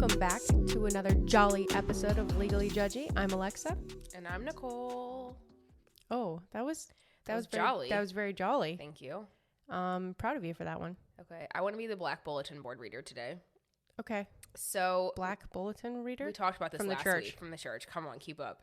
Welcome back to another jolly episode of Legally Judgy. I'm Alexa. And I'm Nicole. Oh, that was jolly. That was very jolly. Thank you. Proud of you for that one. Okay, I want to be the Black Bulletin Board reader today. Okay. So Black Bulletin reader? We talked about this from last the church. week from the church. Come on, keep up.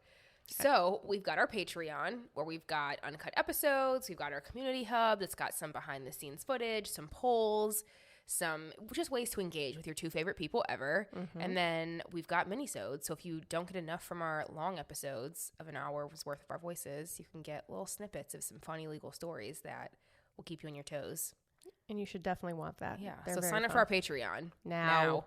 Okay. So we've got our Patreon where we've got uncut episodes. We've got our community hub that's got some behind the scenes footage, some polls, some just ways to engage with your two favorite people ever. Mm-hmm. And then we've got minisodes. So if you don't get enough from our long episodes of an hour's worth of our voices, you can get little snippets of some funny legal stories that will keep you on your toes. And you should definitely want that. Yeah. They're so sign fun. up for our Patreon. Now.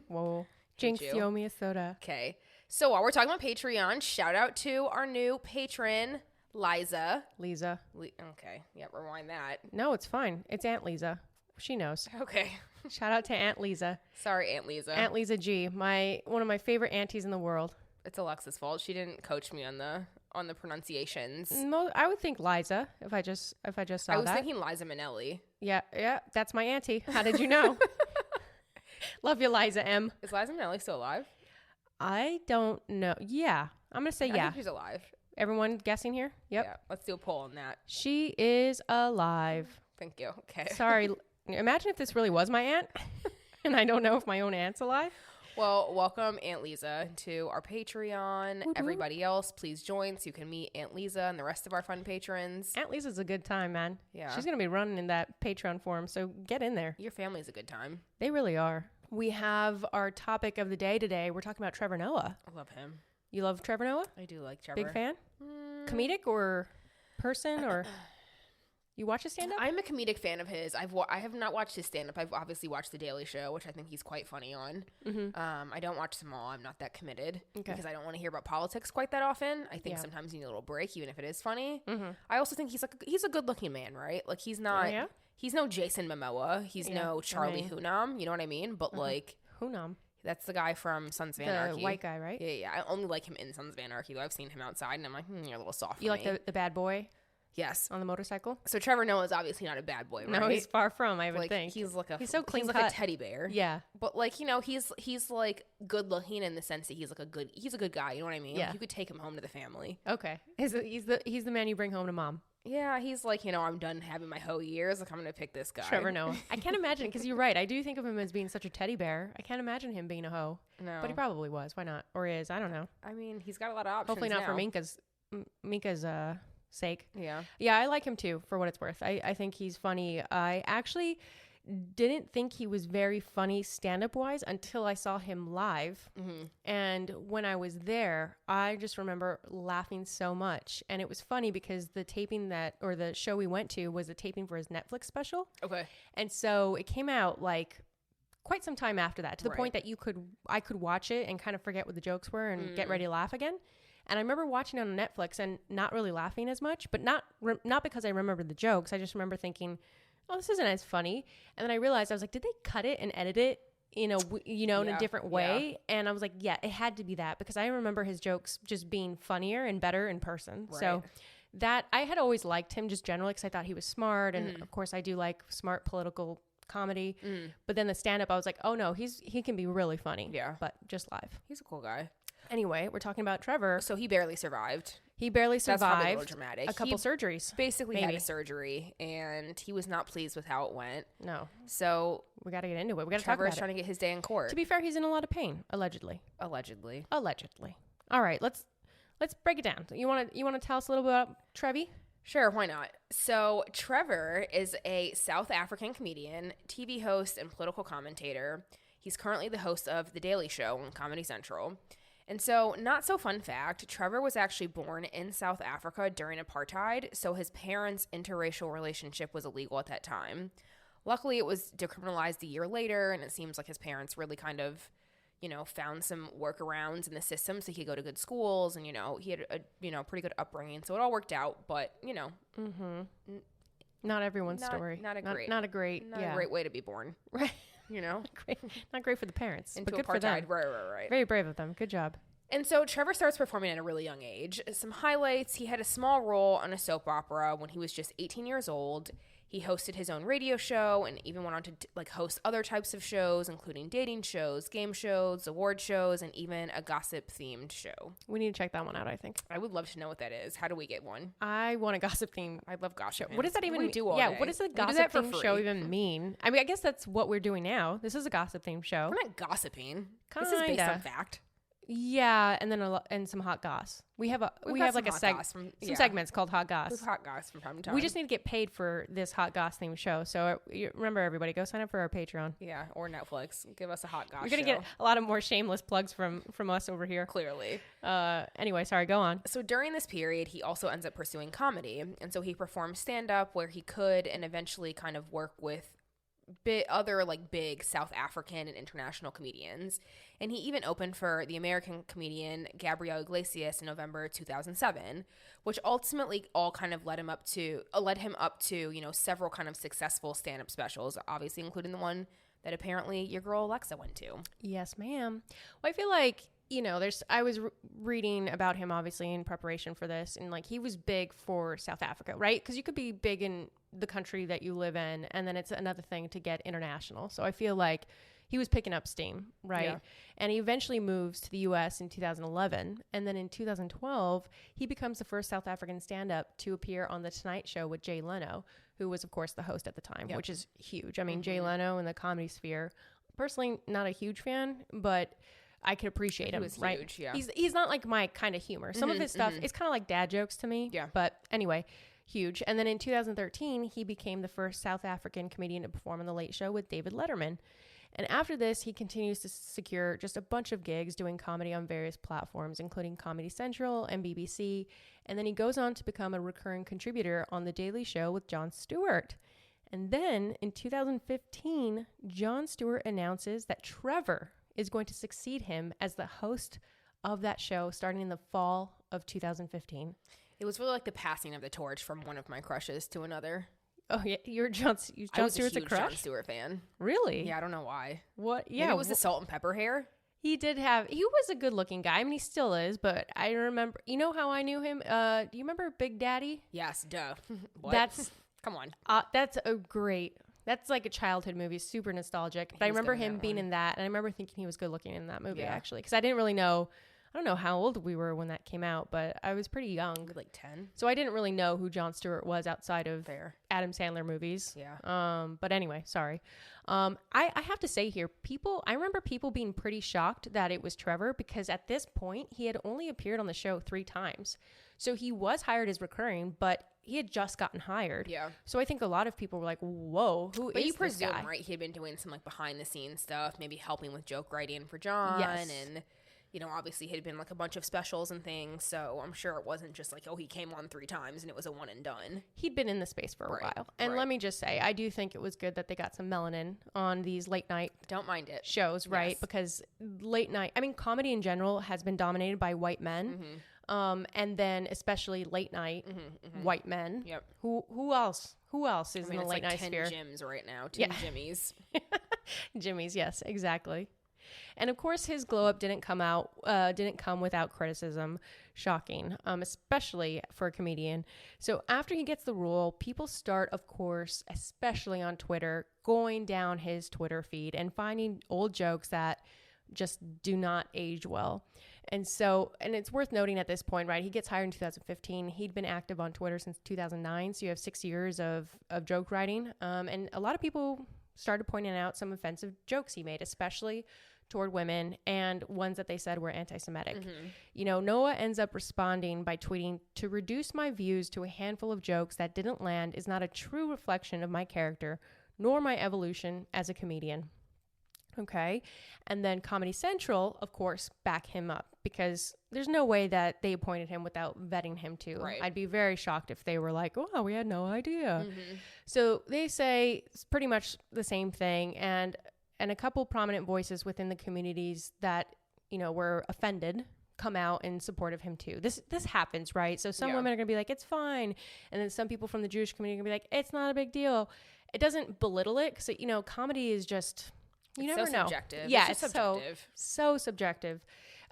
Whoa. Jinx, you owe me a soda. Okay. So while we're talking about Patreon, shout out to our new patron, Liza. Lisa. Okay. Yeah, rewind that. No, it's fine. It's Aunt Lisa. She knows. Okay. Shout out to Aunt Lisa. Sorry, Aunt Lisa. Aunt Lisa G. One of my favorite aunties in the world. It's Alexa's fault. She didn't coach me on the pronunciations. No, I would think Liza if I just saw that. I was thinking Liza Minnelli. Yeah, that's my auntie. How did you know? Love you, Liza M. Is Liza Minnelli still alive? I don't know. Yeah, I'm gonna say yeah. I think she's alive. Everyone guessing here? Yep. Yeah. Let's do a poll on that. She is alive. Thank you. Okay. Sorry. Imagine if this really was my aunt, and I don't know if my own aunt's alive. Well, welcome Aunt Lisa to our Patreon. Woo-hoo. Everybody else, please join so you can meet Aunt Lisa and the rest of our fun patrons. Aunt Lisa's a good time, man. Yeah. She's going to be running in that Patreon forum, so get in there. Your family's a good time. They really are. We have our topic of the day today. We're talking about Trevor Noah. I love him. You love Trevor Noah? I do like Trevor. Big fan? Comedic or person or... You watch his stand-up? I'm a comedic fan of his. I have not watched his stand-up. I've obviously watched The Daily Show, which I think he's quite funny on. Mm-hmm. I don't watch them all. I'm not that committed because I don't want to hear about politics quite that often. I think sometimes you need a little break, even if it is funny. Mm-hmm. I also think he's a good-looking man, right? Like he's not. Yeah. He's no Jason Momoa. He's no Charlie Hunnam. You know what I mean? But like Hunnam. That's the guy from Sons of Anarchy. The white guy, right? Yeah. I only like him in Sons of Anarchy, though. I've seen him outside, and I'm like, you're a little soft. You like the bad boy? Yes. On the motorcycle? So Trevor Noah is obviously not a bad boy, right? No, he's far from, I would think. He's so clean cut. Like a teddy bear. Yeah. But like, he's like good looking in the sense that he's a good guy, you know what I mean? Yeah. Like, you could take him home to the family. Okay. He's the man you bring home to mom. Yeah, he's like, I'm done having my hoe years. Like, I'm going to pick this guy. Trevor Noah. I can't imagine, because you're right. I do think of him as being such a teddy bear. I can't imagine him being a hoe. No. But he probably was. Why not? Or is. I don't know. I mean, he's got a lot of options. Hopefully not now. for Minka's sake. Yeah. Yeah, I like him too, for what it's worth. I think he's funny. I actually didn't think he was very funny stand-up wise until I saw him live. Mm-hmm. And when I was there, I just remember laughing so much. And it was funny because the show we went to was a taping for his Netflix special. Okay. And so it came out like quite some time after that, to the point that I could watch it and kind of forget what the jokes were and get ready to laugh again. And I remember watching it on Netflix and not really laughing as much, but not because I remembered the jokes. I just remember thinking, oh, this isn't as funny. And then I realized, I was like, did they cut it and edit it in a different way? Yeah. And I was like, yeah, it had to be that, because I remember his jokes just being funnier and better in person. Right. So that I had always liked him just generally because I thought he was smart. And of course I do like smart political comedy. But then the stand-up, I was like, oh no, he can be really funny. Yeah. But just live. He's a cool guy. Anyway, we're talking about Trevor. So he barely survived. That's probably a little dramatic. A couple surgeries. Basically had a surgery, and he was not pleased with how it went. No. So we got to get into it. We got to talk about it. Trevor's trying to get his day in court. To be fair, he's in a lot of pain, allegedly. Allegedly. All right, let's break it down. You want to tell us a little bit about Trevi? Sure, why not? So Trevor is a South African comedian, TV host, and political commentator. He's currently the host of The Daily Show on Comedy Central. And so, not so fun fact, Trevor was actually born in South Africa during apartheid, so his parents' interracial relationship was illegal at that time. Luckily, it was decriminalized a year later, and it seems like his parents really kind of, found some workarounds in the system so he could go to good schools, and, he had a, pretty good upbringing, so it all worked out, but, Not everyone's story. Not a great way to be born. Right. Not great for the parents. Into but good apartheid. For them. Right. Very brave of them. Good job. And so Trevor starts performing at a really young age. Some highlights: he had a small role on a soap opera when he was just 18 years old. He hosted his own radio show and even went on to host other types of shows, including dating shows, game shows, award shows, and even a gossip-themed show. We need to check that one out, I think. I would love to know what that is. How do we get one? I want a gossip theme. I love gossip. What does that even mean? Yeah, what does a gossip theme show even mean? I mean, I guess that's what we're doing now. This is a gossip theme show. We're not gossiping. This is based on fact. Yeah, and then and some hot goss. We have like some segments called hot goss. We've hot goss from time to time. We just need to get paid for this hot goss themed show. So remember, everybody, go sign up for our Patreon. Yeah, or Netflix. Give us a hot goss. You're gonna get a lot of more shameless plugs from us over here. Clearly. Anyway, sorry. Go on. So during this period, he also ends up pursuing comedy, and so he performed stand up where he could, and eventually kind of work with other big South African and international comedians. And he even opened for the American comedian Gabriel Iglesias in November 2007, which ultimately all kind of led him up to several kind of successful stand-up specials, obviously including the one that apparently your girl Alexa went to. Yes, ma'am. Well, I feel like, I was reading about him obviously in preparation for this, and he was big for South Africa, right? Because you could be big in the country that you live in, and then it's another thing to get international. So I feel like he was picking up steam, right? Yeah. And he eventually moves to the U.S. in 2011, and then in 2012, he becomes the first South African stand-up to appear on The Tonight Show with Jay Leno, who was, of course, the host at the time, which is huge. I mean, Jay Leno in the comedy sphere, personally, not a huge fan, but I could appreciate him, right? Huge, yeah. He's not like my kind of humor. Some of his stuff, it's kind of like dad jokes to me. Yeah. But anyway, huge. And then in 2013, he became the first South African comedian to perform on The Late Show with David Letterman. And after this, he continues to secure just a bunch of gigs doing comedy on various platforms, including Comedy Central and BBC. And then he goes on to become a recurring contributor on The Daily Show with Jon Stewart. And then in 2015, Jon Stewart announces that Trevor is going to succeed him as the host of that show starting in the fall of 2015. It was really like the passing of the torch from one of my crushes to another. Oh, yeah. You're Jon Stewart's a crush? Jon Stewart fan. Really? Yeah, I don't know why. What? Yeah. Maybe it was the salt and pepper hair. He was a good looking guy. I mean, he still is, but I remember, you know how I knew him? Do you remember Big Daddy? Yes, duh. What? Come on. That's like a childhood movie, super nostalgic. But I remember him being in that, and I remember thinking he was good looking in that movie, actually, because I didn't really know. I don't know how old we were when that came out, but I was pretty young. Like 10. So I didn't really know who Jon Stewart was outside of Adam Sandler movies. Yeah. But anyway, sorry. I have to say here, I remember people being pretty shocked that it was Trevor, because at this point, he had only appeared on the show 3 times. So he was hired as recurring, but he had just gotten hired. Yeah. So I think a lot of people were like, whoa, who is this guy? But you presume, right, he had been doing some behind-the-scenes stuff, maybe helping with joke writing for John. Yes. And obviously he had been a bunch of specials and things, so I'm sure it wasn't just he came on 3 times and it was a one and done. He'd been in the space for a while. And let me just say, I do think it was good that they got some melanin on these late night Don't mind it. shows, right? Yes. Because late night, I mean, comedy in general has been dominated by white men. Mm-hmm. And then especially late night white men. Yep. Who else? Who else is in the late night sphere? 10 Jims right now. 10 Jimmies. Jimmys, yes, exactly. And of course, his glow up didn't come without criticism. Shocking, especially for a comedian. So after he gets the role, people start, of course, especially on Twitter, going down his Twitter feed and finding old jokes that just do not age well. And it's worth noting at this point, right? He gets hired in 2015. He'd been active on Twitter since 2009. So you have 6 years of joke writing. And a lot of people started pointing out some offensive jokes he made, especially toward women, and ones that they said were anti-Semitic. Noah ends up responding by tweeting, "To reduce my views to a handful of jokes that didn't land is not a true reflection of my character, nor my evolution as a comedian." Okay. And then Comedy Central, of course, back him up, because there's no way that they appointed him without vetting him too. Right. I'd be very shocked if they were like, "Oh, we had no idea." So they say it's pretty much the same thing. And a couple prominent voices within the communities that, were offended come out in support of him too. This happens, right? So some women are going to be like, "It's fine." And then some people from the Jewish community are going to be like, "It's not a big deal." It doesn't belittle it, because, comedy is just... You never know. Subjective. Yeah, it's subjective. So subjective.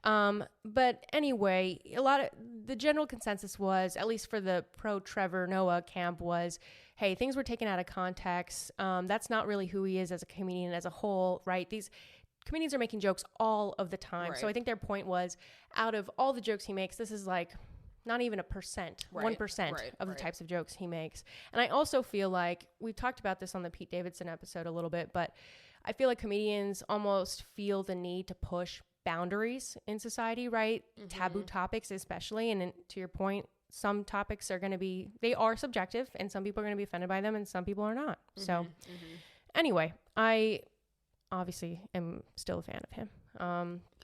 But anyway, the general consensus was, at least for the pro Trevor Noah camp, was, hey, things were taken out of context. That's not really who he is as a comedian as a whole, right? These comedians are making jokes all of the time. Right. So I think their point was, out of all the jokes he makes, this is like not even 1%, 1% of the types of jokes he makes. And I also feel like, we've talked about this on the Pete Davidson episode a little bit, but I feel like comedians almost feel the need to push boundaries in society, right? Taboo topics especially. And to your point, some topics are going to be, they are subjective, and some people are going to be offended by them and some people are not. So anyway, I obviously am still a fan of him.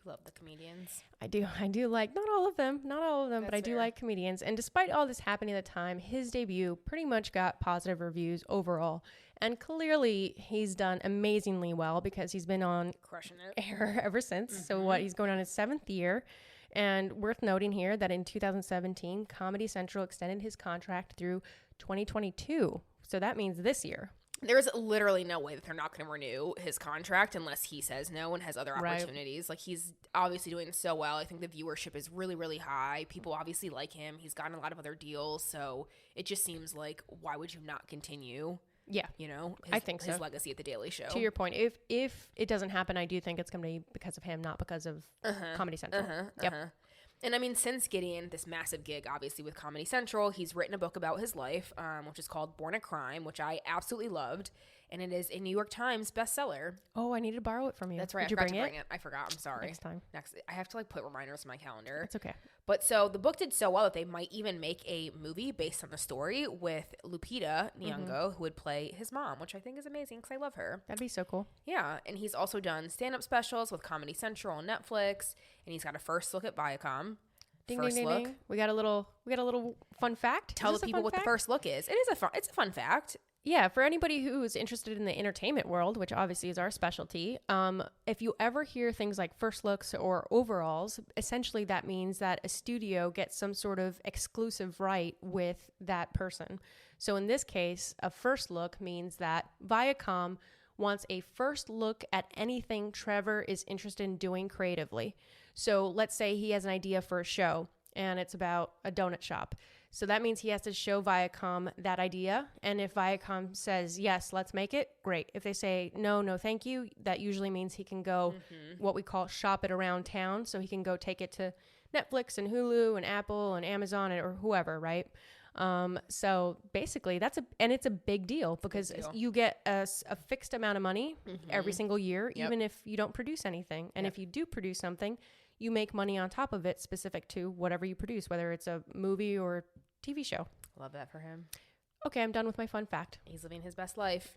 Love the comedians. I do like, not all of them, That's but I do like comedians. And despite all this happening at the time, his debut pretty much got positive reviews overall. And clearly he's done amazingly well, because he's been on crushing it air ever since. So he's going on his 7th year. And worth noting here that in 2017, Comedy Central extended his contract through 2022. So that means this year. There's literally no way that they're not going to renew his contract unless he says no and has other opportunities. Like, he's obviously doing so well. I think the viewership is really, really high. People obviously like him. He's gotten a lot of other deals. So it just seems like, why would you not continue? Yeah. You know, I think so. His legacy at the Daily Show. To your point, if it doesn't happen, I do think it's going to be because of him, not because of Comedy Central. And I mean, since getting this massive gig, obviously, with Comedy Central, he's written a book about his life, which is called Born a Crime, which I absolutely loved. And it is a New York Times bestseller. Oh, I need to borrow it from you. That's right. Did you bring it? I forgot. I'm sorry. Next time. I have to put reminders in my calendar. It's okay. But so the book did so well that they might even make a movie based on the story with Lupita Nyong'o, who would play his mom, which I think is amazing because I love her. That'd be so cool. Yeah, and he's also done stand-up specials with Comedy Central and Netflix, and he's got a first look at Viacom. Ding, ding, ding, ding. We got a little fun fact. Tell the people what the first look is. It's a fun fact. Yeah, for anybody who's interested in the entertainment world, which obviously is our specialty, if you ever hear things like first looks or overalls, essentially that means that a studio gets some sort of exclusive right with that person. So in this case, a first look means that Viacom wants a first look at anything Trevor is interested in doing creatively. So let's say he has an idea for a show and it's about a donut shop. So that means he has to show Viacom that idea. And if Viacom says, yes, let's make it, great. If they say, no, thank you, that usually means he can go what we call shop it around town. So he can go take it to Netflix and Hulu and Apple and Amazon or whoever, right? So basically it's a big deal because you get a fixed amount of money every single year, even if you don't produce anything. And if you do produce something, you make money on top of it specific to whatever you produce, whether it's a movie or TV show. Love that for him. Okay, I'm done with my fun fact. He's living his best life.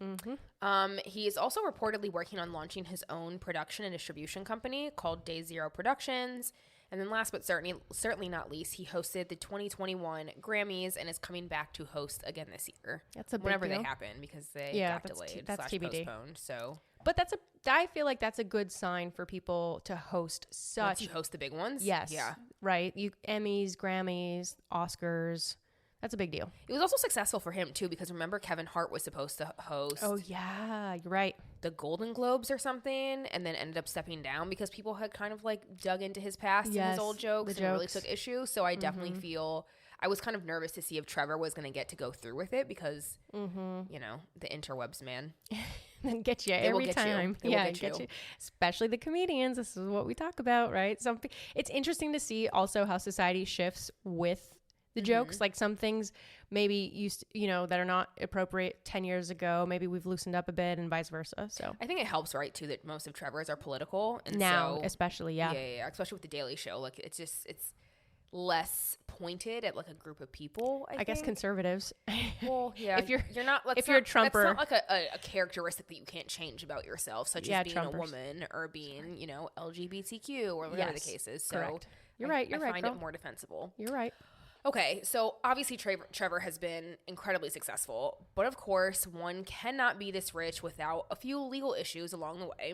He is also reportedly working on launching his own production and distribution company called Day Zero Productions. And then last but certainly not least, he hosted the 2021 Grammys and is coming back to host again this year. That's a big whenever deal. they happen because they got delayed / postponed. So, but I feel like that's a good sign for people to host such. Once you host the big ones, yes, yeah, right. Emmys, Grammys, Oscars. That's a big deal. It was also successful for him, too, because remember Kevin Hart was supposed to host... Oh, yeah. You're right. ...the Golden Globes or something, and then ended up stepping down because people had kind of, dug into his past and his old jokes and really took issue. So I definitely feel... I was kind of nervous to see if Trevor was going to get to go through with it because, the interwebs, man. Then get you every time. They will get you. Especially the comedians. This is what we talk about, right? It's interesting to see also how society shifts with the jokes. Like some things maybe that are not appropriate 10 years ago, maybe we've loosened up a bit and vice versa. So I think it helps, right, too, that most of Trevor's are political. And now, so, especially, yeah, especially with the Daily Show. Like it's less pointed at like a group of people. I guess conservatives. Well, yeah. if you're not, if you're a Trumper, that's not like a characteristic that you can't change about yourself, such as being Trumpers. a woman or being LGBTQ or whatever the case is. So correct. You're right. I find it more defensible. You're right. Okay, so obviously Trevor has been incredibly successful, but of course, one cannot be this rich without a few legal issues along the way.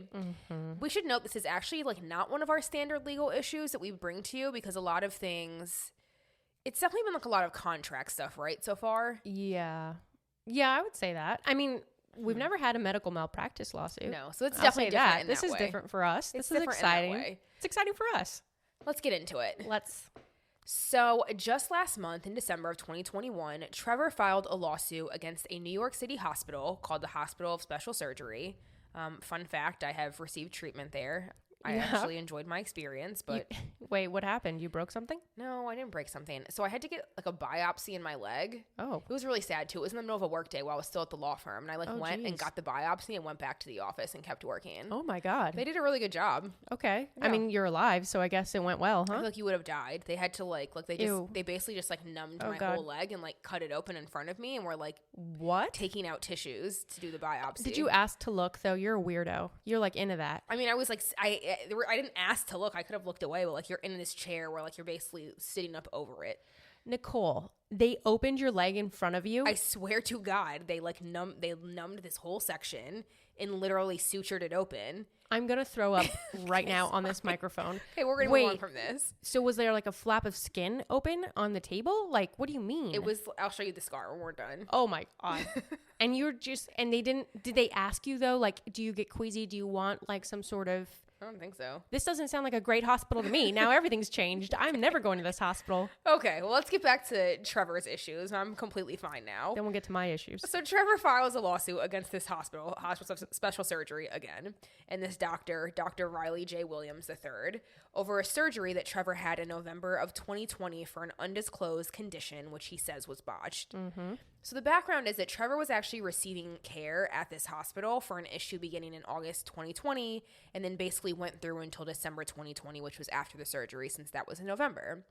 We should note this is actually not one of our standard legal issues that we bring to you because a lot of things, it's definitely been a lot of contract stuff, right, so far? Yeah, I would say that. I mean, we've never had a medical malpractice lawsuit. No, so it's definitely different in this that is way. different for us. This is exciting. It's exciting for us. Let's get into it. Let's. So just last month in December of 2021, Trevor filed a lawsuit against a New York City hospital called the Hospital of Special Surgery. Fun fact, I have received treatment there. I actually enjoyed my experience, but... Wait, what happened? You broke something? No, I didn't break something. So I had to get like a biopsy in my leg. Oh. It was really sad too. It was in the middle of a work day while I was still at the law firm. And I went and got the biopsy and went back to the office and kept working. Oh my God. They did a really good job. Okay. Yeah. I mean, you're alive, so I guess it went well, huh? I feel like you would have died. They had to they basically just numbed my whole leg and cut it open in front of me and were what? Taking out tissues to do the biopsy. Did you ask to look though? You're a weirdo. You're into that. I mean, I was I didn't ask to look. I could have looked away, but you're in this chair where you're basically sitting up over it. Nicole, they opened your leg in front of you? I swear to God, they numbed this whole section and literally sutured it open. I'm going to throw up right now on this microphone. Okay, we're going to move on from this. So was there a flap of skin open on the table? What do you mean? It was, I'll show you the scar when we're done. Oh my God. And did they ask you though, do you get queasy? Do you want some sort of... I don't think so. This doesn't sound like a great hospital to me. Now everything's changed. I'm never going to this hospital. Okay, well, let's get back to Trevor's issues. I'm completely fine now. Then we'll get to my issues. So Trevor files a lawsuit against this hospital of special surgery again, and this doctor, Dr. Riley J. Williams III, over a surgery that Trevor had in November of 2020 for an undisclosed condition, which he says was botched. Mm-hmm. So the background is that Trevor was actually receiving care at this hospital for an issue beginning in August 2020, and then basically went through until December 2020, which was after the surgery, since that was in November.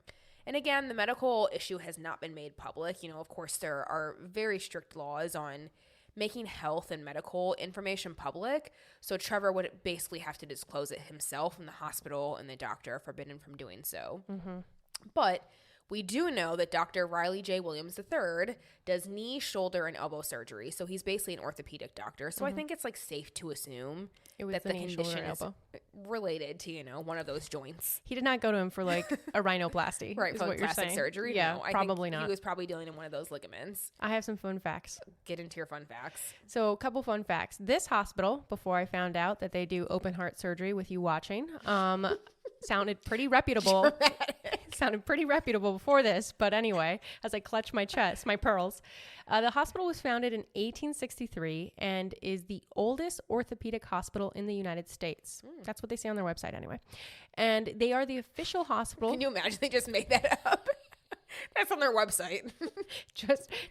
And again, the medical issue has not been made public. Of course, there are very strict laws on making health and medical information public. So Trevor would basically have to disclose it himself, and the hospital and the doctor are forbidden from doing so. Mm-hmm. But we do know that Dr. Riley J. Williams III does knee, shoulder, and elbow surgery. So he's basically an orthopedic doctor. So I think it's safe to assume that the condition is related to, one of those joints. He did not go to him for a rhinoplasty. Right, for plastic surgery. Yeah, no, probably think not. He was probably dealing in one of those ligaments. I have some fun facts. Get into your fun facts. So a couple fun facts. This hospital, before I found out that they do open heart surgery with you watching, sounded pretty reputable. Sounded pretty reputable before this, but anyway, as I clutch my chest, my pearls. The hospital was founded in 1863 and is the oldest orthopedic hospital in the United States. That's what they say on their website anyway. And they are the official hospital. Can you imagine they just made that up? That's on their website.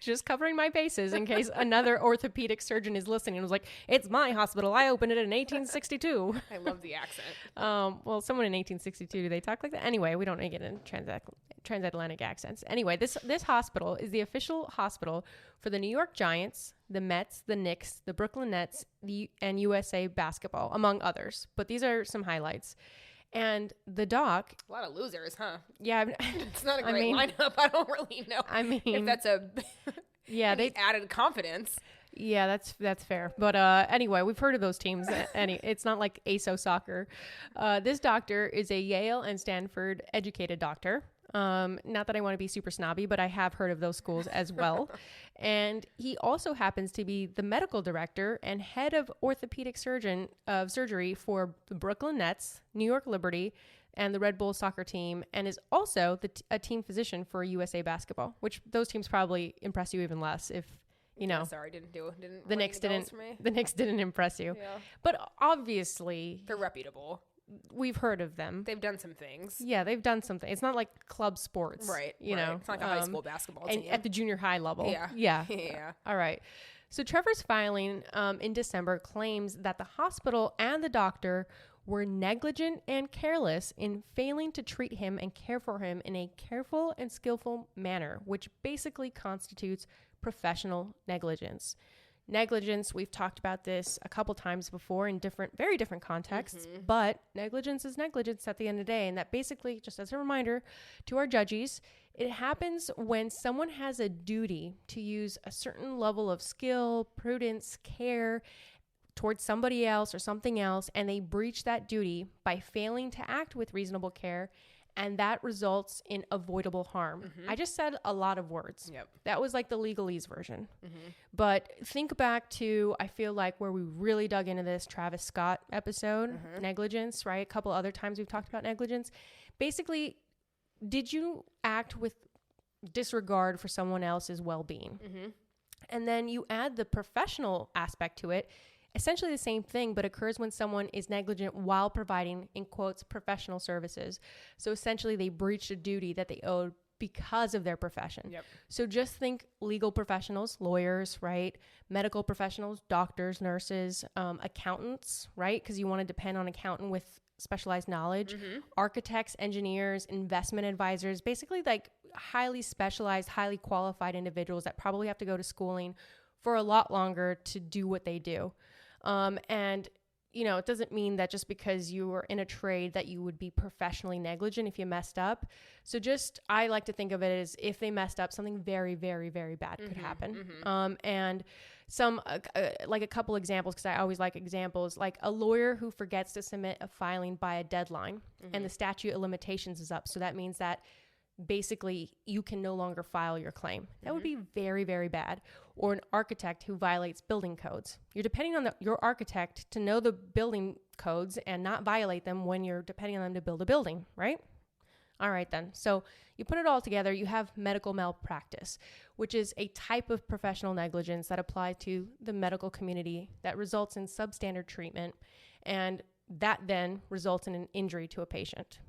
just covering my bases in case another orthopedic surgeon is listening and was like, it's my hospital. I opened it in 1862. I love the accent. Well, someone in 1862, do they talk like that? Anyway, we don't need to get into transatlantic accents. Anyway, this hospital is the official hospital for the New York Giants, the Mets, the Knicks, the Brooklyn Nets, and USA Basketball, among others. But these are some highlights. And the doc... A lot of losers, huh? Yeah. It's not a great lineup. I don't really know if that's a... Yeah, they added confidence. Yeah, that's fair. But anyway, we've heard of those teams. It's not like ASO soccer. This doctor is a Yale and Stanford educated doctor. Not that I want to be super snobby, but I have heard of those schools as well. And he also happens to be the medical director and head of orthopedic surgery for the Brooklyn Nets, New York Liberty, and the Red Bull soccer team, and is also a team physician for USA Basketball, which those teams probably impress you even less if, sorry, the Knicks didn't impress you. Yeah. But obviously they're reputable. We've heard of them. They've done some things. Yeah, they've done something. It's not like club sports. Right. You know. It's not like a high school basketball team. And at the junior high level. Yeah. Yeah. Yeah. All right. So Trevor's filing in December claims that the hospital and the doctor were negligent and careless in failing to treat him and care for him in a careful and skillful manner, which basically constitutes professional negligence. Negligence, we've talked about this a couple times before in very different contexts, but negligence is negligence at the end of the day. And that basically, just as a reminder to our judges, it happens when someone has a duty to use a certain level of skill, prudence, care towards somebody else or something else, and they breach that duty by failing to act with reasonable care and that results in avoidable harm. I just said a lot of words. Yep. That was like the legalese version. But think back to, I feel like, where we really dug into this Travis Scott episode, negligence, right? A couple other times we've talked about negligence. Basically, did you act with disregard for someone else's well-being? And then you add the professional aspect to it. Essentially the same thing, but occurs when someone is negligent while providing, in quotes, professional services. So essentially they breached a duty that they owed because of their profession. Yep. So just think legal professionals, lawyers, right? Medical professionals, doctors, nurses, accountants, right? Because you want to depend on an accountant with specialized knowledge, architects, engineers, investment advisors, basically like highly specialized, highly qualified individuals that probably have to go to schooling for a lot longer to do what they do. And, you know, it doesn't mean that just because you were in a trade that you would be professionally negligent if you messed up. So just, I like to think of it as if they messed up, something very, very, very bad could happen. And some, like a couple examples, because I always like examples, like a lawyer who forgets to submit a filing by a deadline and the statute of limitations is up. So that means that basically you can no longer file your claim. That would be very, very bad. Or an architect who violates building codes. You're depending on your architect to know the building codes and not violate them when you're depending on them to build a building, right? All right then. So you put it all together, you have medical malpractice, which is a type of professional negligence that applies to the medical community that results in substandard treatment, and that then results in an injury to a patient.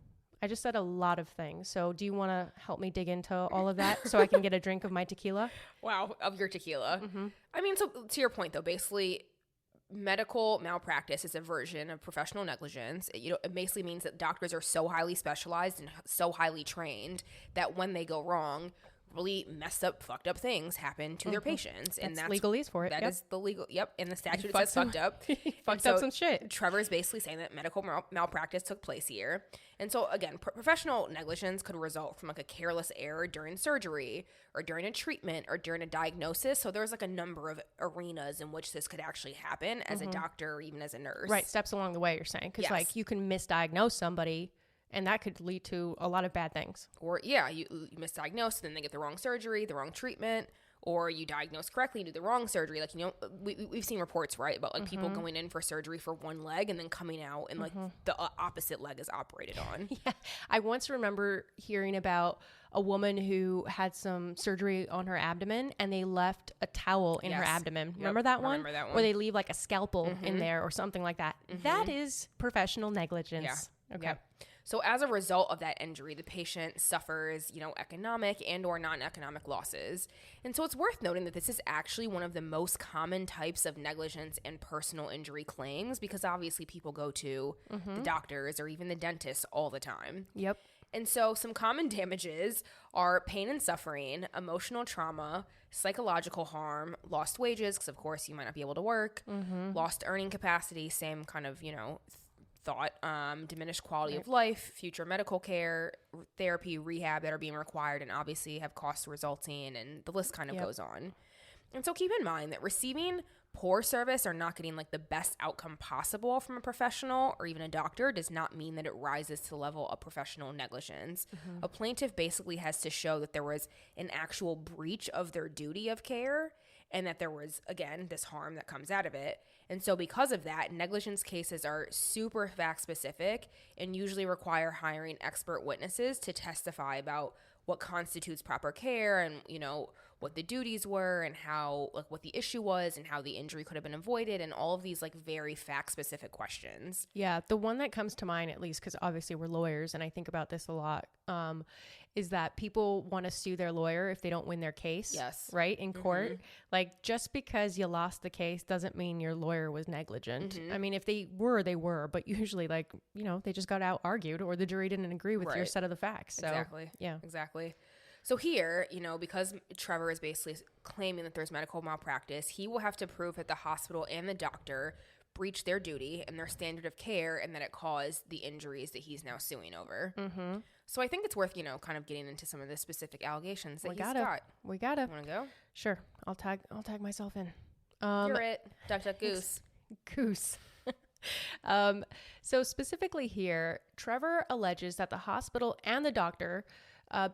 I just said a lot of things. So do you want to help me dig into all of that so I can get a drink of my tequila? Wow, of your tequila. I mean, so to your point, though, basically medical malpractice is a version of professional negligence. It basically means that doctors are so highly specialized and so highly trained that when they go wrong, really messed up, fucked up things happen to their patients. And that's legalese for it. That is the legal, and the statute says fucked up. Fucked up some shit. Trevor is basically saying that medical malpractice took place here. And so, again, professional negligence could result from like a careless error during surgery or during a treatment or during a diagnosis. So there's like a number of arenas in which this could actually happen as a doctor or even as a nurse. Right, steps along the way, you're saying. Because like you can misdiagnose somebody, and that could lead to a lot of bad things. Or, you misdiagnose, then they get the wrong surgery, the wrong treatment, or you diagnose correctly and do the wrong surgery. Like, we've seen reports, right, about like people going in for surgery for one leg and then coming out and like the opposite leg is operated on. I once remember hearing about a woman who had some surgery on her abdomen and they left a towel in her abdomen. Remember that one? Remember that one. Or they leave like a scalpel in there or something like that. That is professional negligence. Yeah. Okay. Yeah. So as a result of that injury, the patient suffers, economic and or non-economic losses. And so it's worth noting that this is actually one of the most common types of negligence and personal injury claims because obviously people go to the doctors or even the dentist all the time. Yep. And so some common damages are pain and suffering, emotional trauma, psychological harm, lost wages, because of course you might not be able to work, lost earning capacity, same kind of, thought, diminished quality of life, future medical care, therapy, rehab that are being required and obviously have costs resulting, and the list kind of goes on. And so keep in mind that receiving poor service or not getting like the best outcome possible from a professional or even a doctor does not mean that it rises to the level of professional negligence. A plaintiff basically has to show that there was an actual breach of their duty of care and that there was, again, this harm that comes out of it. And so because of that, negligence cases are super fact specific and usually require hiring expert witnesses to testify about what constitutes proper care and, what the duties were and how, like, what the issue was and how the injury could have been avoided and all of these, like, very fact-specific questions. Yeah, the one that comes to mind, at least, because obviously we're lawyers and I think about this a lot, is that people want to sue their lawyer if they don't win their case. Yes. Right? In court. Like, just because you lost the case doesn't mean your lawyer was negligent. I mean, if they were, they were. But usually, like, they just got out-argued or the jury didn't agree with your set of the facts. So, exactly. Yeah. Exactly. So here, because Trevor is basically claiming that there's medical malpractice, he will have to prove that the hospital and the doctor breached their duty and their standard of care and that it caused the injuries that he's now suing over. So I think it's worth, kind of getting into some of the specific allegations that he's got. We gotta. Want to go? Sure. I'll tag myself in. You're it. Duck, duck, goose. Goose. So specifically here, Trevor alleges that the hospital and the doctor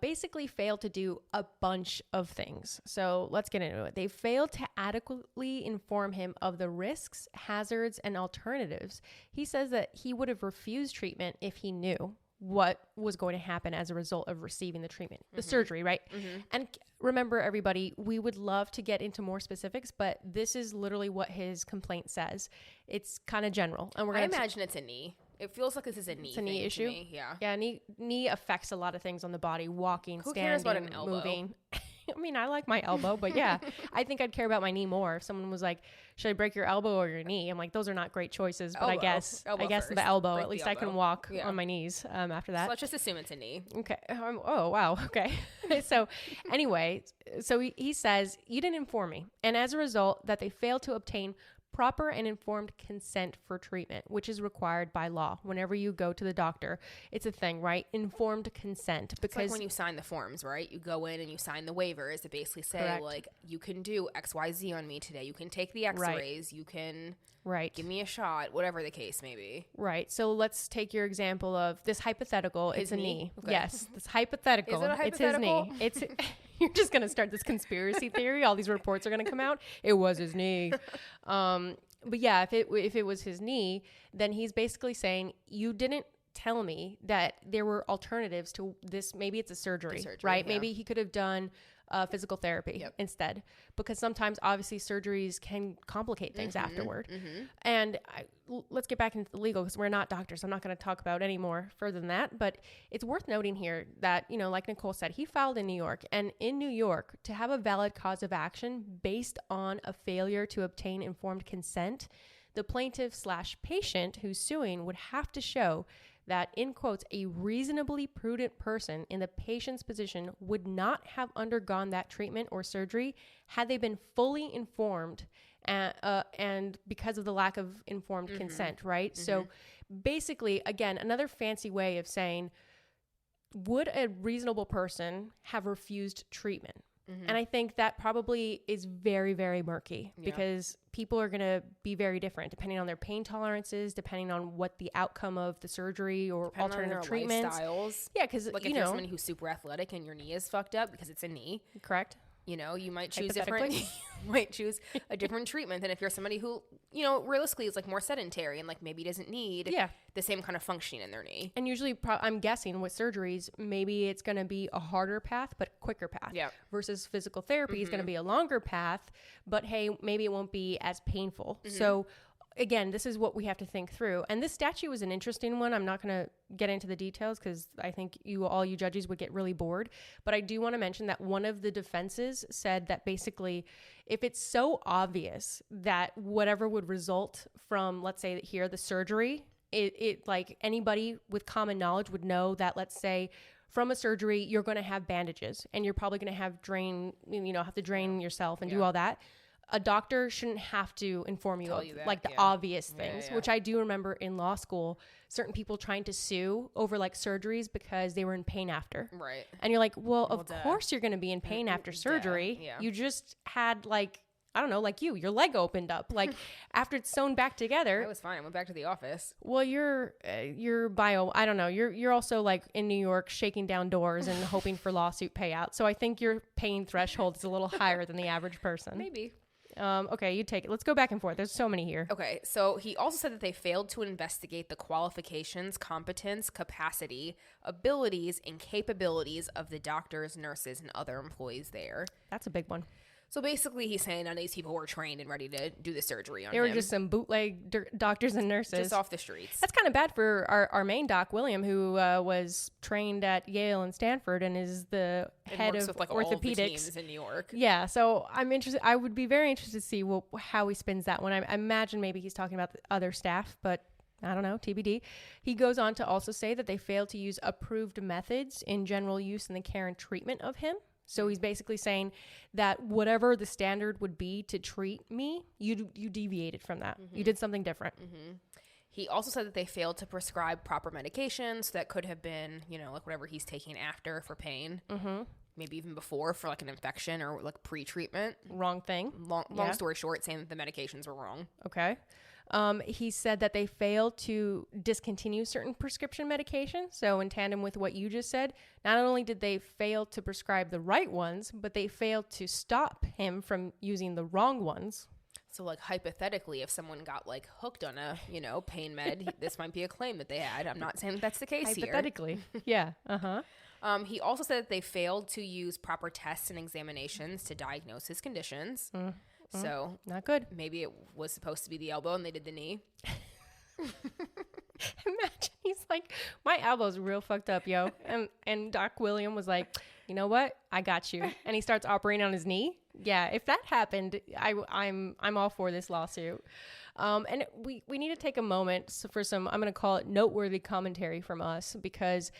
basically failed to do a bunch of things. So let's get into it. They failed to adequately inform him of the risks, hazards, and alternatives. He says that he would have refused treatment if he knew what was going to happen as a result of receiving the treatment, the surgery, right? And remember, everybody, we would love to get into more specifics, but this is literally what his complaint says. It's kind of general. And I imagine it's a knee. It feels like this is a knee. It's a knee issue. Yeah. Yeah. Knee affects a lot of things on the body. Walking, Who standing, cares about an elbow? moving. I mean, I like my elbow, but yeah, I think I'd care about my knee more. If someone was like, "Should I break your elbow or your knee?" I'm like, those are not great choices. But I guess first. the elbow. Break at least the I can elbow. walk on my knees after that. So let's just assume it's a knee. Okay. Oh wow. Okay. So anyway, so he says you didn't inform me, and as a result, that they failed to obtain proper and informed consent for treatment, which is required by law. Whenever you go to the doctor, it's a thing, right? Informed consent. Because it's like when you sign the forms, right? You go in and you sign the waivers that basically say, correct. like, you can do XYZ on me today. You can take the x-rays. You can give me a shot, whatever the case may be. Right. So let's take your example of this hypothetical. It's a knee. Okay. Yes. This hypothetical. Is it a hypothetical? It's his knee. You're just going to start this conspiracy theory. All these reports are going to come out. It was his knee. But yeah, if it was his knee, then he's basically saying you didn't tell me that there were alternatives to this. Maybe it's a surgery, right? Yeah. Maybe he could have done physical therapy instead, because sometimes obviously surgeries can complicate things afterward. And let's get back into the legal, because we're not doctors. I'm not going to talk about any more further than that, but it's worth noting here that, you know, like Nicole said, he filed in New York, and in New York, to have a valid cause of action based on a failure to obtain informed consent, the plaintiff/patient who's suing would have to show that, in quotes, a reasonably prudent person in the patient's position would not have undergone that treatment or surgery had they been fully informed and because of the lack of informed consent, right? So basically, again, another fancy way of saying, would a reasonable person have refused treatment? And I think that probably is very, very murky because people are going to be very different depending on their pain tolerances, depending on what the outcome of the surgery or alternative treatments. Lifestyles. Yeah, because like if you're somebody who's super athletic and your knee is fucked up because it's a knee. Correct. You know, you might choose a different treatment than if you're somebody who, you know, realistically is like more sedentary and like maybe doesn't need the same kind of functioning in their knee. And usually I'm guessing with surgeries, maybe it's going to be a harder path, but quicker path versus physical therapy is going to be a longer path, but hey, maybe it won't be as painful. So again, this is what we have to think through. And this statute was an interesting one. I'm not going to get into the details because I think all you judges would get really bored. But I do want to mention that one of the defenses said that basically if it's so obvious that whatever would result from, let's say that here, the surgery, it like anybody with common knowledge would know that, let's say, from a surgery, you're going to have bandages and you're probably going to have to drain yourself and do all that. A doctor shouldn't have to inform you of like the obvious things, which I do remember in law school, certain people trying to sue over like surgeries because they were in pain after. Right. And you're like, well, of course you're going to be in pain after surgery. Yeah. You just had like, I don't know, like your leg opened up. Like after it's sewn back together. I was fine. I went back to the office. Well, you're I don't know. You're also like in New York shaking down doors and hoping for lawsuit payout. So I think your pain threshold is a little higher than the average person. Maybe. Okay, you take it. Let's go back and forth. There's so many here. Okay, so he also said that they failed to investigate the qualifications, competence, capacity, abilities, and capabilities of the doctors, nurses, and other employees there. That's a big one. So basically, he's saying none of these people were trained and ready to do the surgery on him. They were just some bootleg doctors and nurses. Just off the streets. That's kind of bad for our main doc, William, who was trained at Yale and Stanford and is the head of with, like, orthopedics. all of the teams in New York. Yeah, so I'm interested. I would be very interested to see how he spins that one. I imagine maybe he's talking about the other staff, but I don't know, TBD. He goes on to also say that they failed to use approved methods in general use in the care and treatment of him. So he's basically saying that whatever the standard would be to treat me, you deviated from that. You did something different. He also said that they failed to prescribe proper medications that could have been, like whatever he's taking after for pain. maybe even before for like an infection or like pre-treatment. Wrong thing. Long story short, saying that the medications were wrong. Okay. He said that they failed to discontinue certain prescription medications. So in tandem with what you just said, not only did they fail to prescribe the right ones, but they failed to stop him from using the wrong ones. So like hypothetically, if someone got like hooked on a, pain med, this might be a claim that they had. I'm not saying that that's the case hypothetically. Yeah. Uh-huh. He also said that they failed to use proper tests and examinations to diagnose his conditions. So not good. Maybe it was supposed to be the elbow and they did the knee. Imagine he's like, my elbow's real fucked up, yo. And Doc William was like, you know what? I got you. And he starts operating on his knee. Yeah, if that happened, I'm all for this lawsuit. And we need to take a moment for some, I'm going to call it noteworthy commentary from us, because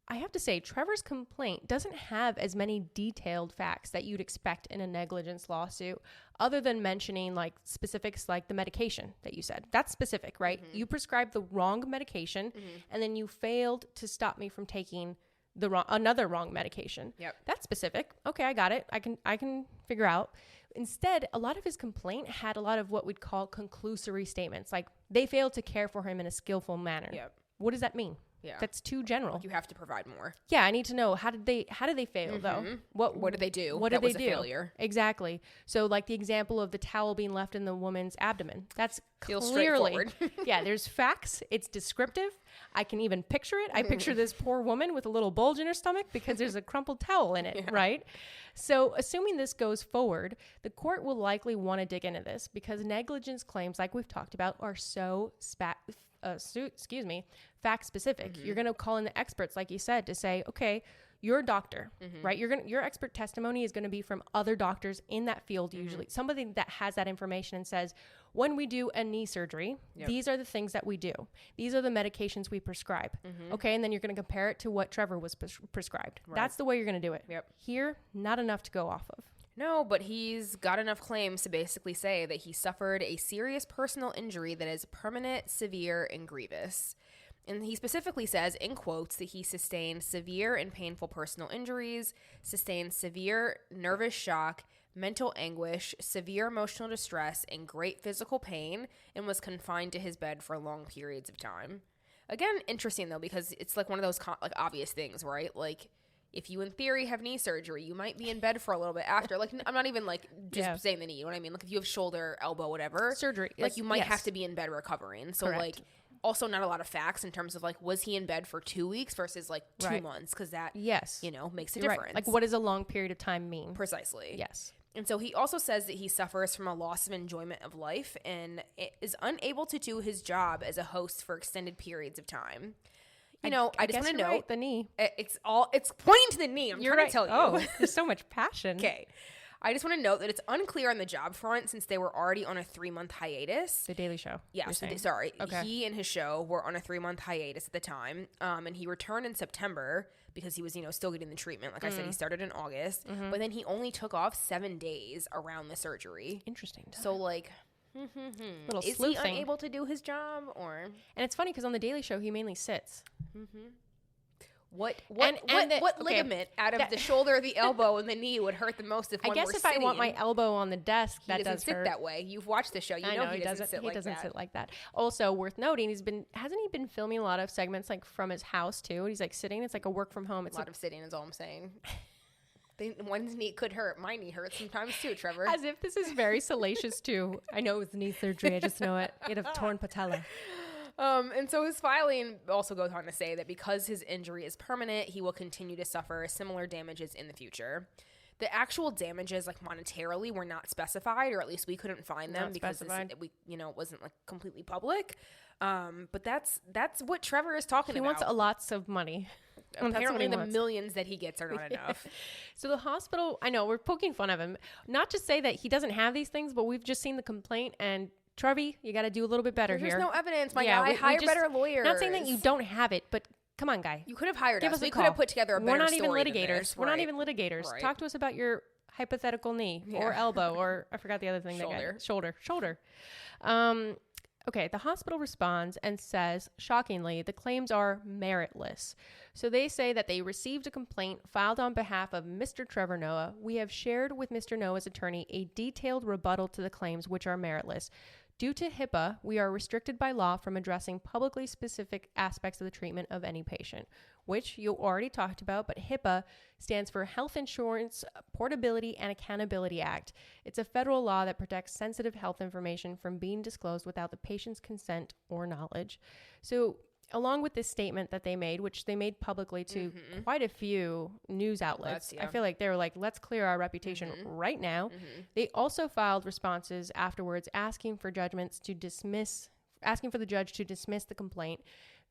I have to say, Trevor's complaint doesn't have as many detailed facts that you'd expect in a negligence lawsuit, other than mentioning like specifics like the medication that you said. That's specific, right? Mm-hmm. You prescribed the wrong medication, and then you failed to stop me from taking another wrong medication. Yep. That's specific. Okay, I got it. I can figure out. Instead, a lot of his complaint had a lot of what we'd call conclusory statements, like they failed to care for him in a skillful manner. Yep. What does that mean? Yeah. That's too general. You have to provide more. Yeah, I need to know, how did they fail though? What did they do? What did they do? Failure. Exactly. So like the example of the towel being left in the woman's abdomen. That's feels clearly straightforward. Yeah, there's facts. It's descriptive. I can even picture it. I picture this poor woman with a little bulge in her stomach because there's a crumpled towel in it, right? So assuming this goes forward, the court will likely want to dig into this because negligence claims, like we've talked about, are so fact specific. You're going to call in the experts, like you said, to say, okay, you're a doctor, right? Your expert testimony is going to be from other doctors in that field, usually somebody that has that information and says, when we do a knee surgery, these are the things that we do. These are the medications we prescribe. Okay. And then you're going to compare it to what Trevor was prescribed. Right. That's the way you're going to do it. Yep. Here, not enough to go off of. No, but he's got enough claims to basically say that he suffered a serious personal injury that is permanent, severe, and grievous. And he specifically says, in quotes, that he sustained severe and painful personal injuries, sustained severe nervous shock, mental anguish, severe emotional distress, and great physical pain, and was confined to his bed for long periods of time. Again, interesting, though, because it's like one of those obvious things, right? Like, if you in theory have knee surgery, you might be in bed for a little bit after. Like, I'm not even like just saying the knee, you know what I mean? Like, if you have shoulder, elbow, whatever. Surgery. Like, you might have to be in bed recovering. So, correct. like, also not a lot of facts in terms of like, was he in bed for 2 weeks versus like 2 months? Because that, makes a difference. Right. Like, what does a long period of time mean? Precisely. Yes. And so he also says that he suffers from a loss of enjoyment of life and is unable to do his job as a host for extended periods of time. I just want to note right, the knee. It's pointing to the knee. I'm trying to tell you. Oh, there's so much passion. Okay. I just want to note that it's unclear on the job front since they were already on a 3-month hiatus. The Daily Show. Yeah. Okay. He and his show were on a 3-month hiatus at the time. And he returned in September because he was, still getting the treatment. Like I said, he started in August, but then he only took off 7 days around the surgery. Interesting. So like, little is sleuthing. he unable to do his job or? And it's funny because on the Daily Show, he mainly sits. What ligament out of the shoulder, the elbow, and the knee would hurt the most if one were sitting? I want my elbow on the desk, that doesn't sit that way. You've watched the show. You know he doesn't sit like that. Also, worth noting, hasn't he been filming a lot of segments like from his house too? He's like sitting. It's like a work from home. It's a lot of sitting is all I'm saying. One's knee could hurt. My knee hurts sometimes too, Trevor. As if this is very salacious too. I know it was knee surgery. I just know it. He had a torn patella. And so his filing also goes on to say that because his injury is permanent, he will continue to suffer similar damages in the future. The actual damages, like monetarily, were not specified, or at least we couldn't find them because it wasn't like completely public. But that's what Trevor is talking about. He wants lots of money. Apparently the millions that he gets are not enough. So the hospital, I know we're poking fun of him, not to say that he doesn't have these things, but we've just seen the complaint and Trevi, you got to do a little bit better here. There's no evidence, my guy. Hire better lawyers. Not saying that you don't have it, but come on, guy. You could have hired us. We could have put together a better story. We're not even litigators. We're not even litigators. Right. Talk to us about your hypothetical knee or elbow or I forgot the other thing. Shoulder. Shoulder. Okay, the hospital responds and says, shockingly, the claims are meritless. So they say that they received a complaint filed on behalf of Mr. Trevor Noah. We have shared with Mr. Noah's attorney a detailed rebuttal to the claims, which are meritless. Due to HIPAA, we are restricted by law from addressing publicly specific aspects of the treatment of any patient, which you already talked about, but HIPAA stands for Health Insurance Portability and Accountability Act. It's a federal law that protects sensitive health information from being disclosed without the patient's consent or knowledge. So along with this statement that they made, which they made publicly to quite a few news outlets, I feel like they were like, let's clear our reputation right now. They also filed responses afterwards asking for the judge to dismiss the complaint.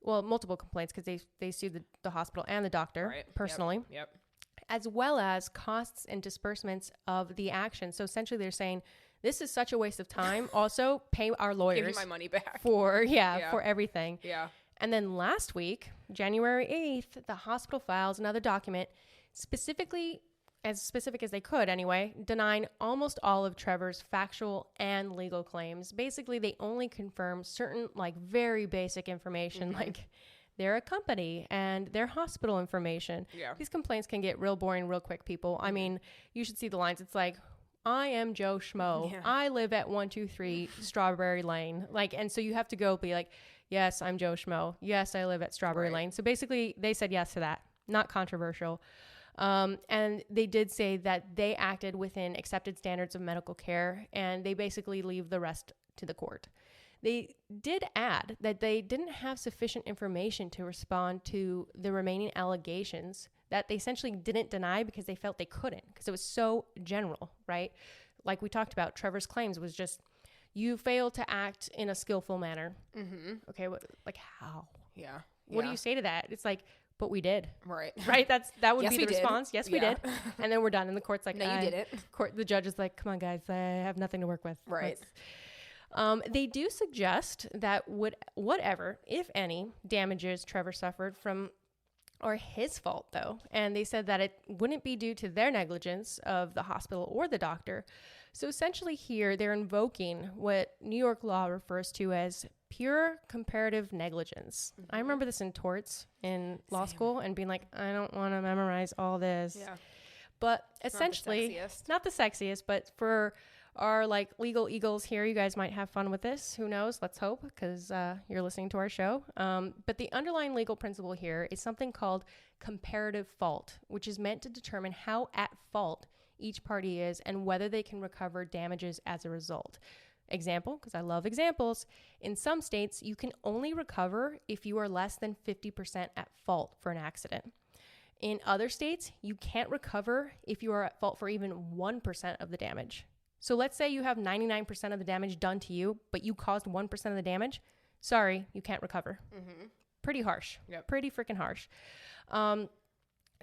Well, multiple complaints because they sued the hospital and the doctor personally. Yep. As well as costs and disbursements of the action. So essentially they're saying, this is such a waste of time. Also, pay our lawyers. Give me my money back. For everything. Yeah. And then last week, January 8th, the hospital files another document as specific as they could anyway, denying almost all of Trevor's factual and legal claims. Basically, they only confirm certain like very basic information like they're a company and their hospital information. Yeah. These complaints can get real boring real quick, people. I mean, you should see the lines. It's like, I am Joe Schmo. Yeah. I live at 123 Strawberry Lane. And so you have to go be like, yes, I'm Joe Schmo. Yes, I live at Strawberry Lane. So basically they said yes to that. Not controversial. And they did say that they acted within accepted standards of medical care, and they basically leave the rest to the court. They did add that they didn't have sufficient information to respond to the remaining allegations that they essentially didn't deny because they felt they couldn't, because it was so general, right? Like we talked about, Trevor's claims was just, you failed to act in a skillful manner. Okay, how? Yeah. What do you say to that? It's like, but we did. Right. That would be the response. Yes, we did. And then we're done. And the court's like, no, you didn't. The judge is like, come on, guys, I have nothing to work with. Right. They do suggest that whatever, if any, damages Trevor suffered from are his fault, though. And they said that it wouldn't be due to their negligence of the hospital or the doctor. So essentially here, they're invoking what New York law refers to as pure comparative negligence. I remember this in torts in law school and being like, I don't want to memorize all this. Yeah. But essentially, not the sexiest, but for our legal eagles here, you guys might have fun with this. Who knows? Let's hope, because you're listening to our show. But the underlying legal principle here is something called comparative fault, which is meant to determine how at fault each party is and whether they can recover damages as a result. Example, because I love examples. In some states, you can only recover if you are less than 50% at fault for an accident. In other states, you can't recover if you are at fault for even 1% of the damage. So let's say you have 99% of the damage done to you, but you caused 1% of the damage. Sorry, you can't recover. Pretty harsh. Yep. Pretty freaking harsh.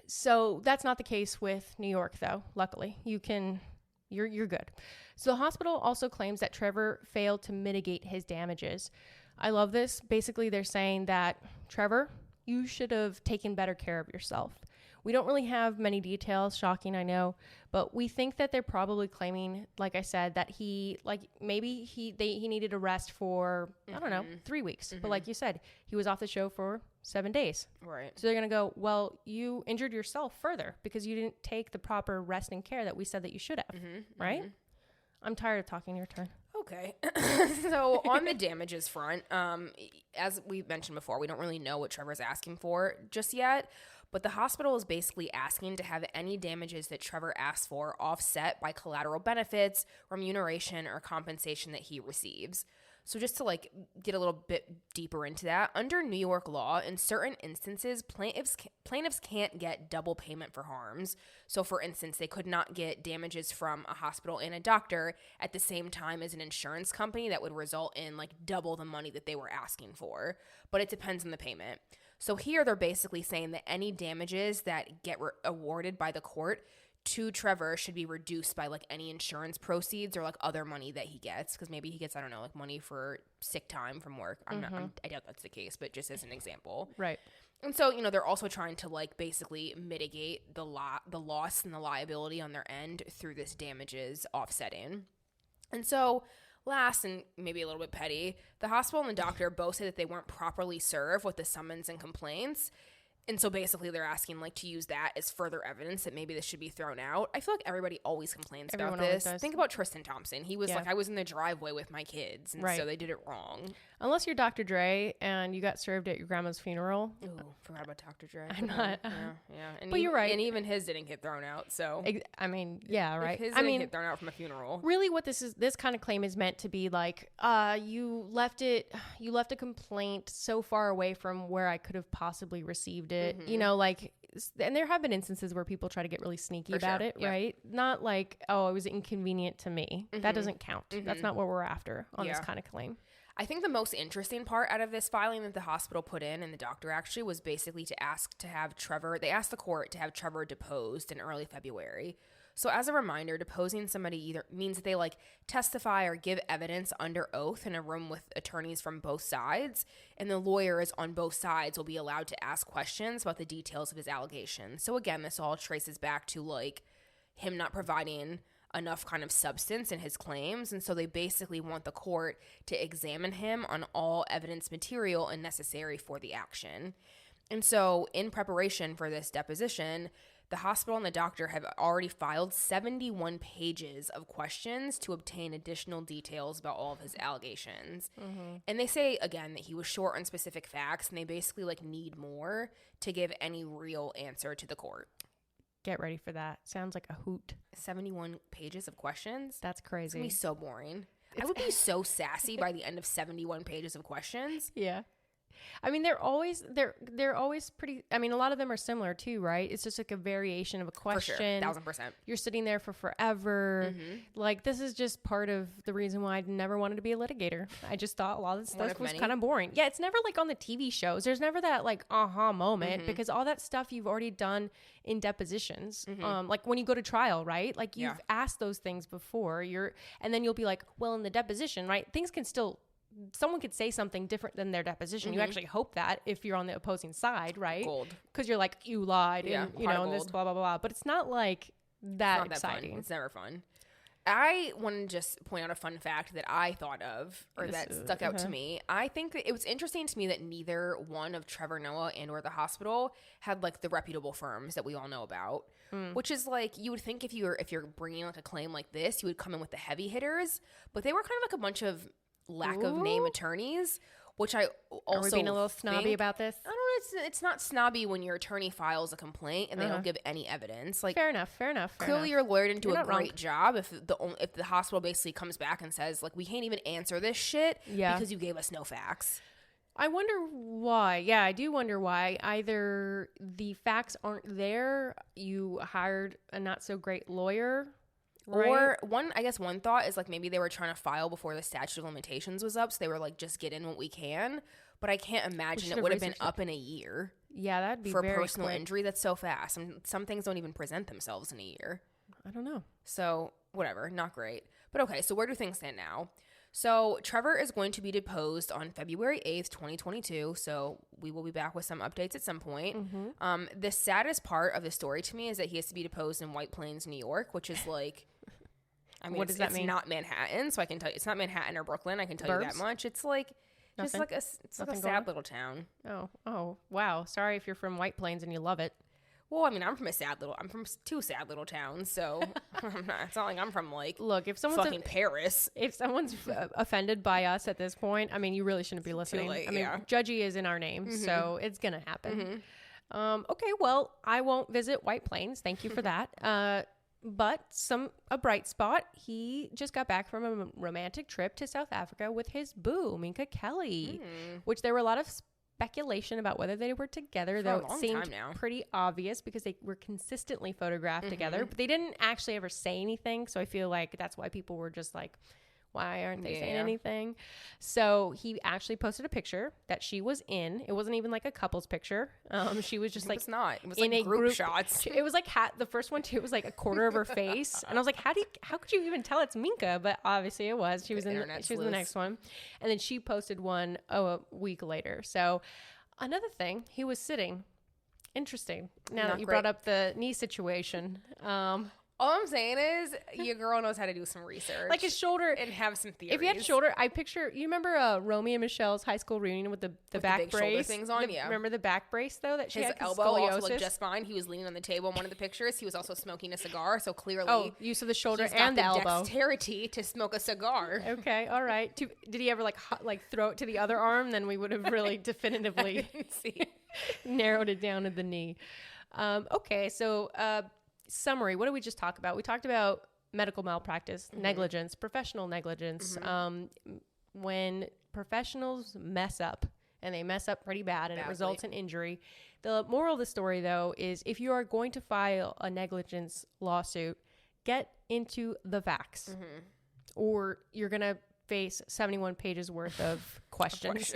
So that's not the case with New York, though. Luckily, you're good. So the hospital also claims that Trevor failed to mitigate his damages. I love this. Basically, they're saying that, Trevor, you should have taken better care of yourself. We don't really have many details, shocking, I know, but we think that they're probably claiming, like I said, that he needed a rest for, I don't know, 3 weeks. But like you said, he was off the show for 7 days. Right. So they're going to go, well, you injured yourself further because you didn't take the proper rest and care that we said that you should have, right? I'm tired of talking. Your turn. Okay. So on the damages front, as we mentioned before, we don't really know what Trevor's asking for just yet, but the hospital is basically asking to have any damages that Trevor asks for offset by collateral benefits, remuneration, or compensation that he receives. So just to get a little bit deeper into that, under New York law, in certain instances, plaintiffs can't get double payment for harms. So for instance, they could not get damages from a hospital and a doctor at the same time as an insurance company that would result in double the money that they were asking for. But it depends on the payment. So here they're basically saying that any damages that get awarded by the court to Trevor should be reduced by any insurance proceeds or other money that he gets, because maybe he gets, I don't know, money for sick time from work. I doubt that's the case, but just as an example. Right. And so, they're also trying to basically mitigate the loss and the liability on their end through this damages offsetting. And so Last, and maybe a little bit petty, the hospital and the doctor both say that they weren't properly served with the summons and complaints. And so basically they're asking like to use that as further evidence that maybe this should be thrown out. I feel like everybody always complains about this. Think about Tristan Thompson. He was like, I was in the driveway with my kids, and so they did it wrong. Unless you're Dr. Dre and you got served at your grandma's funeral. Ooh, forgot about Dr. Dre. I'm not. Yeah. And but you're right. And even his didn't get thrown out. So I mean, yeah, right. His didn't get thrown out from a funeral. Really, what this kind of claim is meant to be like, you left a complaint so far away from where I could have possibly received it. You know, like, and there have been instances where people try to get really sneaky about it, right? Not like, oh, it was inconvenient to me. That doesn't count. That's not what we're after on this kind of claim. I think the most interesting part out of this filing that the hospital put in, and the doctor actually, was basically to ask to have Trevor, they asked the court to have Trevor deposed in early February. So as a reminder, deposing somebody either means that they like testify or give evidence under oath in a room with attorneys from both sides, and the lawyers on both sides will be allowed to ask questions about the details of his allegations. So again, this all traces back to like him not providing enough kind of substance in his claims, and so they basically want the court to examine him on all evidence material and necessary for the action. And so in preparation for this deposition, the hospital and the doctor have already filed 71 pages of questions to obtain additional details about all of his allegations. And they say, again, that he was short on specific facts, and they basically like need more to give any real answer to the court. Get ready for that. Sounds like a hoot. 71 pages of questions? That's crazy. It's going to be so boring. I would be so sassy by the end of 71 pages of questions. Yeah. I mean, they're always pretty, I mean, a lot of them are similar too, right? It's just like a variation of a question. For sure. 1000%. You're sitting there for forever. Like, this is just part of the reason why I never wanted to be a litigator. I just thought a lot of this stuff was kind of boring. Yeah, it's never like on the TV shows. There's never that like aha moment because all that stuff you've already done in depositions. Like when you go to trial, right? Like you've asked those things before. And then you'll be like, well, in the deposition, right? Things can still, someone could say something different than their deposition. You actually hope that if you're on the opposing side, right? Gold. Because you're like, you lied, and you know, and this blah blah blah. But it's not like that exciting. It's never fun. I want to just point out a fun fact that I thought of, or that stuck out to me. I think that it was interesting to me that neither one of Trevor Noah and or the hospital had like the reputable firms that we all know about. Which is like, you would think if you're bringing like a claim like this, you would come in with the heavy hitters, but they were kind of like a bunch of lack of name attorneys, which I also Are we being a little snobby about this? I don't know. It's not snobby when your attorney files a complaint and they don't give any evidence. Like, fair enough. Clearly, your lawyer didn't do a great job. If the hospital basically comes back and says like, we can't even answer this shit because you gave us no facts. I wonder why. Yeah, I do wonder why. Either the facts aren't there, you hired a not so great lawyer. Right. Or one thought is like maybe they were trying to file before the statute of limitations was up, so they were like, just get in what we can. But I can't imagine it would have been up in a year. Yeah, that'd be for very personal quick. Injury. That's so fast. And some things don't even present themselves in a year. I don't know. So whatever, not great. But okay, so where do things stand now? So Trevor is going to be deposed on February 8th, 2022. So we will be back with some updates at some point. The saddest part of the story to me is that he has to be deposed in White Plains, New York, which is like, I mean, what does that mean? It's not Manhattan, so I can tell you, it's not Manhattan or Brooklyn. I can tell you that much. It's like just like it's like a sad little town. Oh, wow. Sorry if you're from White Plains and you love it. Well, I mean, I'm from two sad little towns, so it's not like I'm from like, look, if someone's fucking Paris. If someone's offended by us at this point, I mean, you really shouldn't be listening. Late, I mean, Judgy is in our name, so it's gonna happen. Okay, well, I won't visit White Plains. Thank you for that. But a bright spot, he just got back from a romantic trip to South Africa with his boo, Minka Kelly, which there were a lot of speculation about whether they were together, though it seemed pretty obvious because they were consistently photographed together, but they didn't actually ever say anything. So I feel like that's why people were just like, why aren't they saying anything? So he actually posted a picture that she was in. It wasn't even like a couple's picture. She was just like, it's not. It was in like a group shots. It was like the first one too. It was like a quarter of her face, and I was like, how could you even tell it's Minka? But obviously it was. She was in the next one, and then she posted one a week later. So another thing, he was sitting. Interesting. Now that you brought up the knee situation. All I'm saying is your girl knows how to do some research. Like his shoulder. And have some theories. If you have shoulder, I picture, you remember Romy and Michelle's high school reunion with the back big brace? shoulder things on, yeah. Remember the back brace, though, that she his had? elbow also looked just fine. He was leaning on the table in one of the pictures. He was also smoking a cigar, so clearly use of the shoulder he's and got the elbow. Dexterity to smoke a cigar. Okay, all right. Did he ever like throw it to the other arm? Then we would have really definitively narrowed it down to the knee. Okay, so summary. What did we just talk about? We talked about medical malpractice, negligence, professional negligence. When professionals mess up, and they mess up pretty bad, and it results in injury. The moral of the story, though, is if you are going to file a negligence lawsuit, get into the facts, or you're going to face 71 pages worth of questions.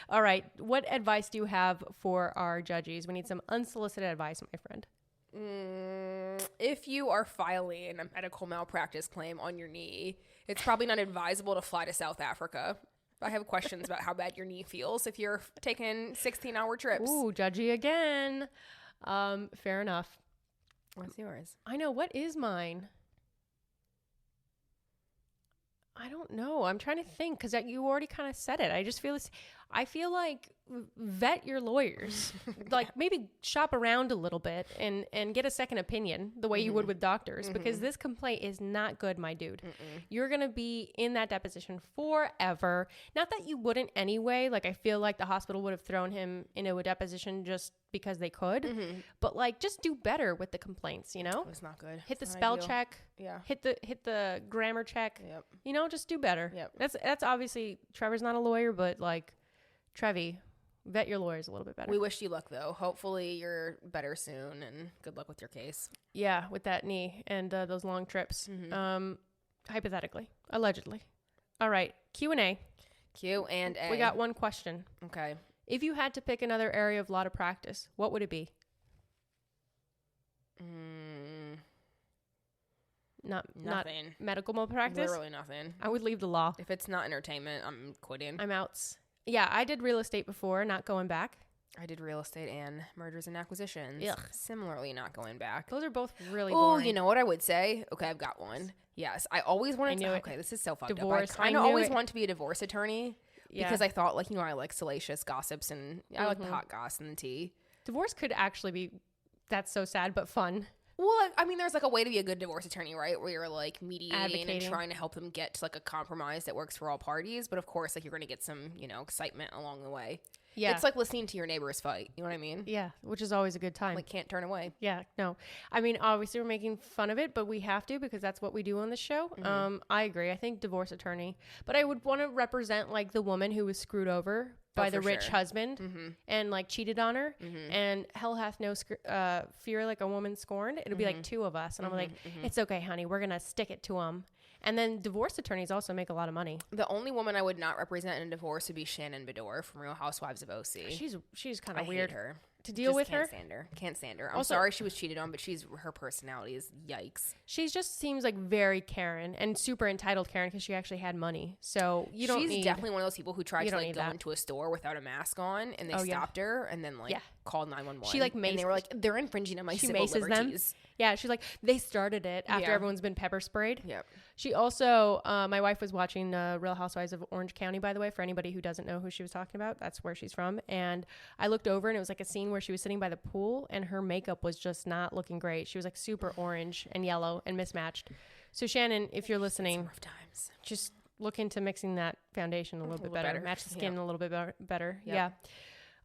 All right. What advice do you have for our judges? We need some unsolicited advice, my friend. If you are filing a medical malpractice claim on your knee, it's probably not advisable to fly to South Africa. I have questions about how bad your knee feels if you're taking 16-hour trips. Ooh, judgy again. Fair enough. What's yours? I know. What is mine? I don't know. I'm trying to think because you already kind of said it. I feel like vet your lawyers. Like maybe shop around a little bit and get a second opinion the way you would with doctors because this complaint is not good, my dude. You're going to be in that deposition forever. Not that you wouldn't anyway. Like I feel like the hospital would have thrown him into a deposition just because they could. But like just do better with the complaints, you know? It's not good. Hit the spell check. Yeah. Hit the grammar check. Yep. You know, just do better. Yep. That's obviously Trevor's not a lawyer, but like Trevi, vet your lawyers a little bit better. We wish you luck though. Hopefully you're better soon and good luck with your case. Yeah, with that knee and those long trips. Hypothetically, allegedly. All right, Q&A. Q&A. We got one question. Okay. If you had to pick another area of law to practice, what would it be? Nothing. Not medical malpractice? Literally nothing. I would leave the law. If it's not entertainment, I'm quitting. I'm out. Yeah, I did real estate before, not going back. I did real estate and mergers and acquisitions. Ugh. Similarly, not going back. Those are both really Oh, boring. you know what I would say? Okay, I've got one. Yes, I always wanted to. Okay, this is so fucked Divorce. up. I kind of always wanted to be a divorce attorney Yeah. because I thought, like, I like salacious gossips and I like the hot goss and the tea. Divorce could actually be, that's so sad, but fun. Well, I mean, there's like a way to be a good divorce attorney, right? Where you're like mediating and trying to help them get to like a compromise that works for all parties. But of course, like you're going to get some, excitement along the way. Yeah. It's like listening to your neighbors fight. You know what I mean? Yeah, which is always a good time. Like can't turn away. Yeah, no. I mean, obviously we're making fun of it, but we have to because that's what we do on the show. I agree. I think divorce attorney. But I would want to represent like the woman who was screwed over by the rich husband and like cheated on her and hell hath no fear like a woman scorned. It'll be like two of us. And I'm like, it's okay, honey. We're going to stick it to him. And then divorce attorneys also make a lot of money. The only woman I would not represent in a divorce would be Shannon Bedore from Real Housewives of OC. She's kind of weird. Hate her. To deal with her. Can't stand her. I'm sorry she was cheated on, but her personality is yikes. She just seems like very Karen and super entitled Karen because she actually had money. So she's definitely one of those people who tried to like go into a store without a mask on and they stopped her and then like called 911. She like and they were like, they're infringing on my civil liberties. Them. Yeah, she's like, they started it after everyone's been pepper sprayed. Yep. She also, my wife was watching Real Housewives of Orange County, by the way, for anybody who doesn't know who she was talking about. That's where she's from. And I looked over and it was like a scene where she was sitting by the pool and her makeup was just not looking great. She was like super orange and yellow and mismatched. So Shannon, if you're listening, rough times. Just look into mixing that foundation a little bit better. Match the skin a little bit better. Yep. Yeah.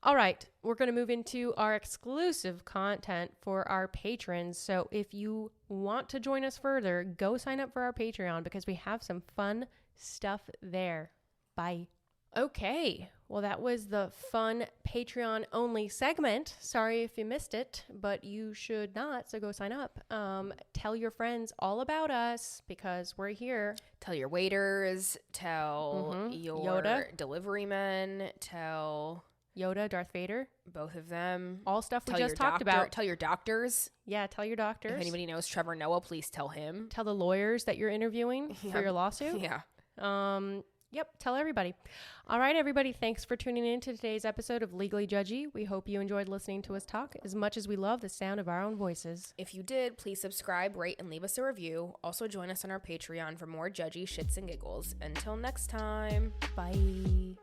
All right, we're going to move into our exclusive content for our patrons. So if you want to join us further, go sign up for our Patreon because we have some fun stuff there. Bye. Okay, well, that was the fun Patreon-only segment. Sorry if you missed it, but you should not, so go sign up. Tell your friends all about us because we're here. Tell your waiters, tell your Yoda. Delivery men, tell... Yoda, Darth Vader. Both of them. All stuff we just talked about. Tell your doctors. Yeah, tell your doctors. If anybody knows Trevor Noah, please tell him. Tell the lawyers that you're interviewing for your lawsuit. Yeah. Yep, tell everybody. All right, everybody, thanks for tuning in to today's episode of Legally Judgy. We hope you enjoyed listening to us talk as much as we love the sound of our own voices. If you did, please subscribe, rate, and leave us a review. Also, join us on our Patreon for more judgy shits and giggles. Until next time. Bye.